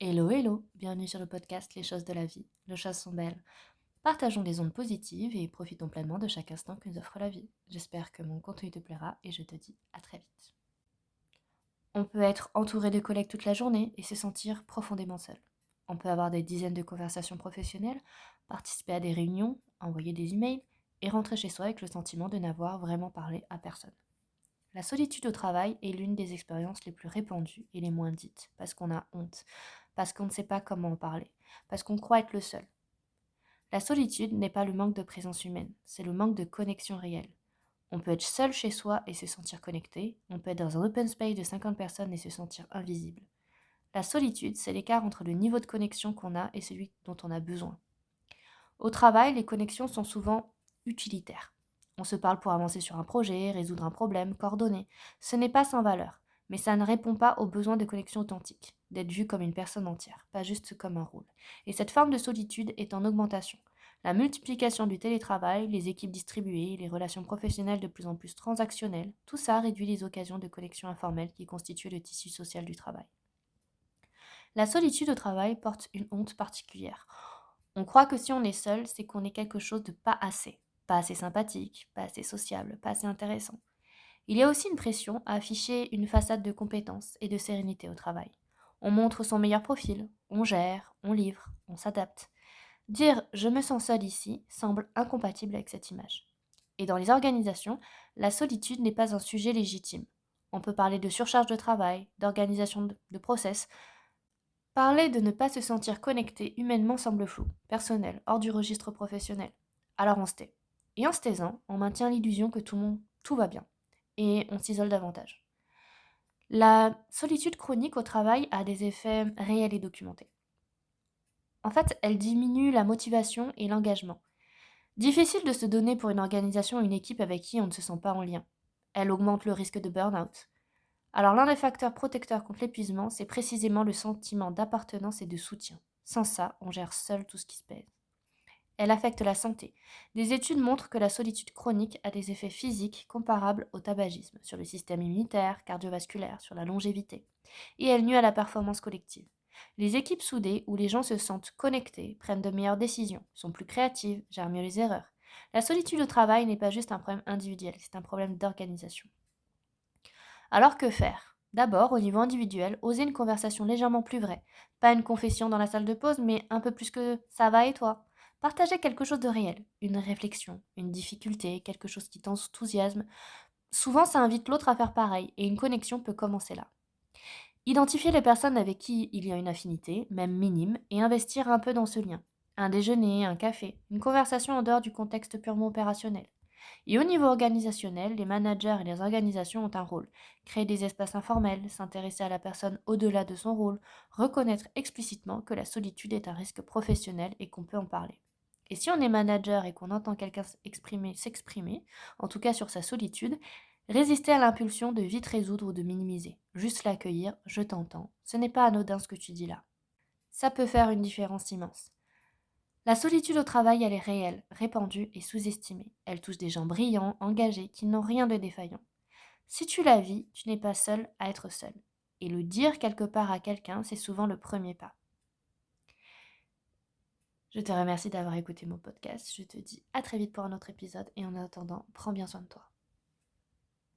Hello, hello, bienvenue sur le podcast Les choses de la vie. Les choses sont belles. Partageons des ondes positives et profitons pleinement de chaque instant que nous offre la vie. J'espère que mon contenu te plaira et je te dis à très vite. On peut être entouré de collègues toute la journée et se sentir profondément seul. On peut avoir des dizaines de conversations professionnelles, participer à des réunions, envoyer des emails et rentrer chez soi avec le sentiment de n'avoir vraiment parlé à personne. La solitude au travail est l'une des expériences les plus répandues et les moins dites, parce qu'on a honte, parce qu'on ne sait pas comment en parler, parce qu'on croit être le seul. La solitude n'est pas le manque de présence humaine, c'est le manque de connexion réelle. On peut être seul chez soi et se sentir connecté, on peut être dans un open space de 50 personnes et se sentir invisible. La solitude, c'est l'écart entre le niveau de connexion qu'on a et celui dont on a besoin. Au travail, les connexions sont souvent utilitaires. On se parle pour avancer sur un projet, résoudre un problème, coordonner. Ce n'est pas sans valeur, mais ça ne répond pas aux besoins de connexion authentique, d'être vu comme une personne entière, pas juste comme un rôle. Et cette forme de solitude est en augmentation. La multiplication du télétravail, les équipes distribuées, les relations professionnelles de plus en plus transactionnelles, tout ça réduit les occasions de connexion informelle qui constituent le tissu social du travail. La solitude au travail porte une honte particulière. On croit que si on est seul, c'est qu'on est quelque chose de pas assez sympathique, pas assez sociable, pas assez intéressant. Il y a aussi une pression à afficher une façade de compétence et de sérénité au travail. On montre son meilleur profil, on gère, on livre, on s'adapte. Dire je me sens seul ici semble incompatible avec cette image. Et dans les organisations, la solitude n'est pas un sujet légitime. On peut parler de surcharge de travail, d'organisation de process. Parler de ne pas se sentir connecté humainement semble flou, personnel, hors du registre professionnel. Alors on se tait. Et en se taisant, on maintient l'illusion que tout va bien. Et on s'isole davantage. La solitude chronique au travail a des effets réels et documentés. En fait, elle diminue la motivation et l'engagement. Difficile de se donner pour une organisation ou une équipe avec qui on ne se sent pas en lien. Elle augmente le risque de burn-out. Alors l'un des facteurs protecteurs contre l'épuisement, c'est précisément le sentiment d'appartenance et de soutien. Sans ça, on gère seul tout ce qui se pèse. Elle affecte la santé. Des études montrent que la solitude chronique a des effets physiques comparables au tabagisme, sur le système immunitaire, cardiovasculaire, sur la longévité. Et elle nuit à la performance collective. Les équipes soudées, où les gens se sentent connectés, prennent de meilleures décisions, sont plus créatives, gèrent mieux les erreurs. La solitude au travail n'est pas juste un problème individuel, c'est un problème d'organisation. Alors que faire? D'abord, au niveau individuel, oser une conversation légèrement plus vraie. Pas une confession dans la salle de pause, mais un peu plus que ça va et toi? Partager quelque chose de réel, une réflexion, une difficulté, quelque chose qui t'enthousiasme. Souvent, ça invite l'autre à faire pareil, et une connexion peut commencer là. Identifier les personnes avec qui il y a une affinité, même minime, et investir un peu dans ce lien. Un déjeuner, un café, une conversation en dehors du contexte purement opérationnel. Et au niveau organisationnel, les managers et les organisations ont un rôle. Créer des espaces informels, s'intéresser à la personne au-delà de son rôle, reconnaître explicitement que la solitude est un risque professionnel et qu'on peut en parler. Et si on est manager et qu'on entend quelqu'un s'exprimer, en tout cas sur sa solitude, résister à l'impulsion de vite résoudre ou de minimiser. Juste l'accueillir, je t'entends, ce n'est pas anodin ce que tu dis là. Ça peut faire une différence immense. La solitude au travail, elle est réelle, répandue et sous-estimée. Elle touche des gens brillants, engagés, qui n'ont rien de défaillant. Si tu la vis, tu n'es pas seul à être seul. Et le dire quelque part à quelqu'un, c'est souvent le premier pas. Je te remercie d'avoir écouté mon podcast. Je te dis à très vite pour un autre épisode et en attendant, prends bien soin de toi.